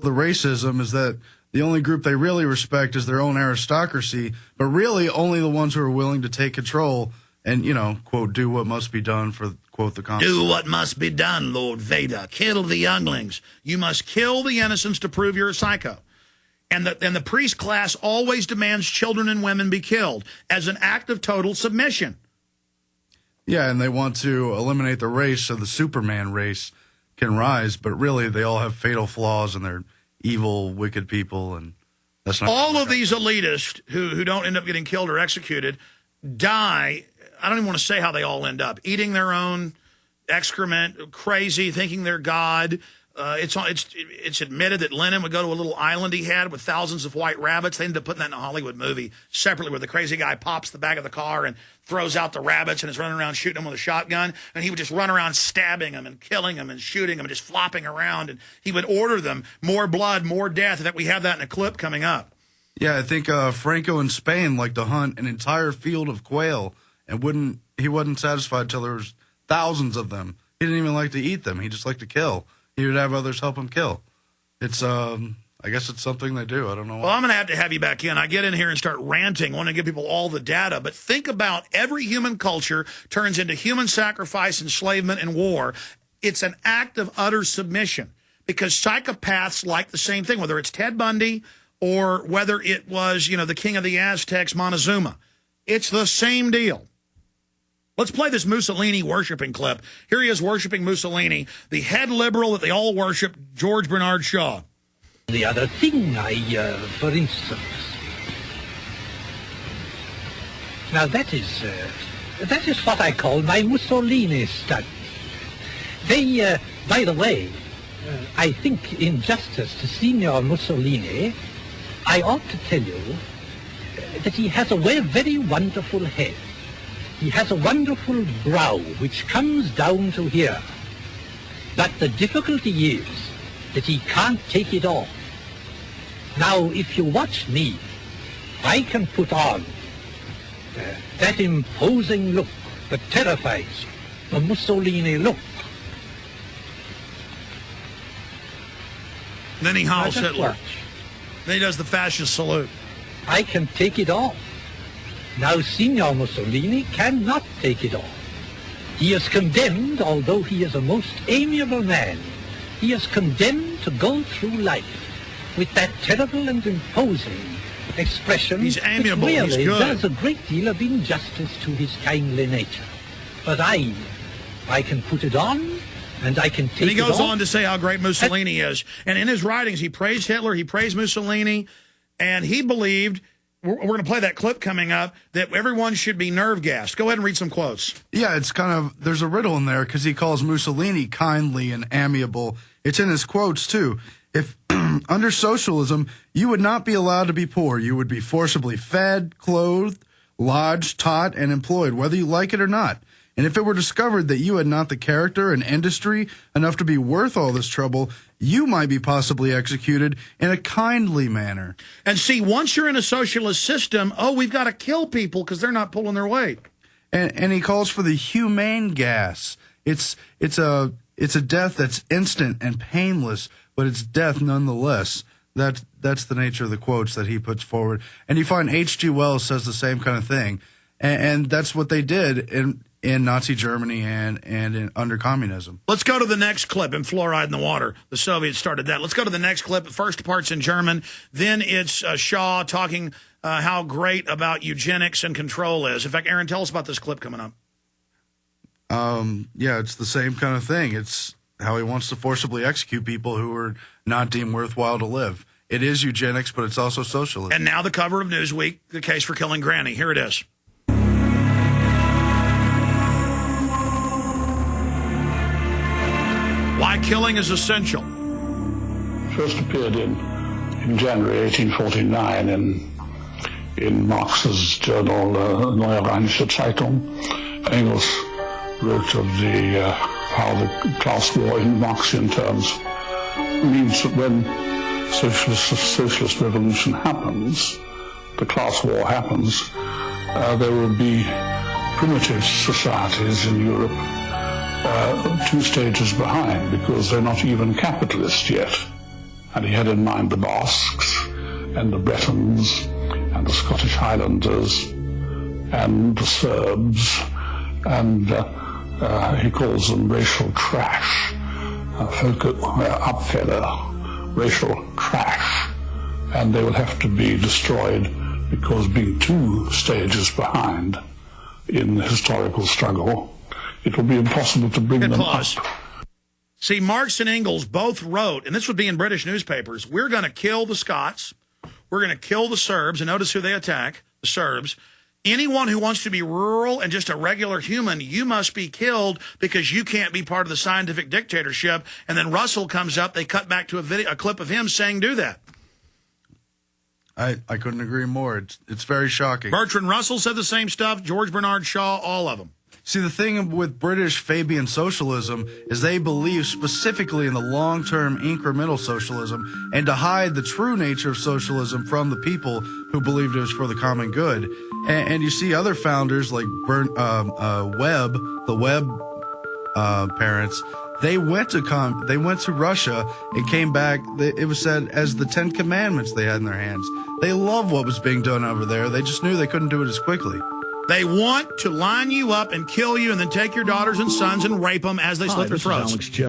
The racism is that the only group they really respect is their own aristocracy, but really only the ones who are willing to take control and, you know, quote, do what must be done for, quote, the Constitution. Do what must be done, Lord Vader. Kill the younglings. You must kill the innocents to prove you're a psycho. And the priest class always demands children and women be killed as an act of total submission. Yeah, and they want to eliminate the race so the Superman race can rise, but really they all have fatal flaws and they're evil, wicked people, and that's not all of these elitists who don't end up getting killed or executed die. I don't even want to say how they all end up eating their own excrement, crazy, thinking they're God. It's admitted that Lenin would go to a little island he had with thousands of white rabbits. They ended up putting that in a Hollywood movie separately, where the crazy guy pops the back of the car and throws out the rabbits and is running around shooting them with a shotgun. And he would just run around stabbing them and killing them and shooting them and just flopping around. And he would order them more blood, more death. In fact, we have that in a clip coming up. Yeah, I think Franco in Spain liked to hunt an entire field of quail and he wasn't satisfied until there was thousands of them. He didn't even like to eat them. He just liked to kill. He would have others help him kill. It's, I guess it's something they do. I don't know why. Well, I'm going to have you back in. I get in here and start ranting, want to give people all the data. But think about every human culture turns into human sacrifice, enslavement, and war. It's an act of utter submission because psychopaths like the same thing, whether it's Ted Bundy or whether it was, you know, the king of the Aztecs, Montezuma. It's the same deal. Let's play this Mussolini worshiping clip. Here he is worshiping Mussolini, the head liberal that they all worship, George Bernard Shaw. The other thing for instance, now that is what I call my Mussolini study. They, by the way, I think in justice to Signor Mussolini, I ought to tell you that he has a very wonderful head. He has a wonderful brow which comes down to here. But the difficulty is that he can't take it off. Now, if you watch me, I can put on that imposing look that terrifies the Mussolini look. Then he howls Hitler. Then he does the fascist salute. I can take it off. Now, Signor Mussolini cannot take it off. He is condemned, although he is a most amiable man, he is condemned to go through life with that terrible and imposing expression. He's amiable, which really he's good. Does a great deal of injustice to his kindly nature. But I can put it on, and I can take it off. And he goes on to say how great Mussolini is. And in his writings, he praised Hitler, he praised Mussolini, and he believed, we're going to play that clip coming up, that everyone should be nerve gassed. Go ahead and read some quotes. Yeah, it's kind of, there's a riddle in there because he calls Mussolini kindly and amiable. It's in his quotes, too. If under socialism, you would not be allowed to be poor. You would be forcibly fed, clothed, lodged, taught, and employed, whether you like it or not. And if it were discovered that you had not the character and industry enough to be worth all this trouble, you might be possibly executed in a kindly manner. And see, once you're in a socialist system, we've got to kill people because they're not pulling their weight. And he calls for the humane gas. It's a death that's instant and painless, but it's death nonetheless. That's the nature of the quotes that he puts forward. And you find H.G. Wells says the same kind of thing. And that's what they did in Nazi Germany and under communism. Let's go to the next clip in Fluoride in the Water. The Soviets started that. Let's go to the next clip. First part's in German. Then it's Shaw talking how great about eugenics and control is. In fact, Aaron, tell us about this clip coming up. Yeah, it's the same kind of thing. It's how he wants to forcibly execute people who are not deemed worthwhile to live. It is eugenics, but it's also socialism. And now the cover of Newsweek, the case for killing Granny. Here it is. Why killing is essential. First appeared in January 1849 in Marx's journal Neue Rheinische Zeitung. Engels wrote of how the class war in Marxian terms means that when socialist revolution happens, the class war happens, there will be primitive societies in Europe 2 stages behind because they're not even capitalist yet. And he had in mind the Basques and the Bretons and the Scottish Highlanders and the Serbs, and he calls them racial trash, Abfälle, racial trash, and they will have to be destroyed because being 2 stages behind in the historical struggle, it will be impossible to bring them up. See, Marx and Engels both wrote, and this would be in British newspapers, we're going to kill the Scots, we're going to kill the Serbs, and notice who they attack, the Serbs. Anyone who wants to be rural and just a regular human, you must be killed because you can't be part of the scientific dictatorship. And then Russell comes up, they cut back to a clip of him saying, do that. I couldn't agree more. It's very shocking. Bertrand Russell said the same stuff, George Bernard Shaw, all of them. See, the thing with British Fabian socialism is they believe specifically in the long-term incremental socialism, and to hide the true nature of socialism from the people who believed it was for the common good. And you see other founders like Webb, the Webb parents. They went to Russia and came back. It was said as the 10 Commandments they had in their hands. They loved what was being done over there. They just knew they couldn't do it as quickly. They want to line you up and kill you and then take your daughters and sons and rape them as they slit their throats.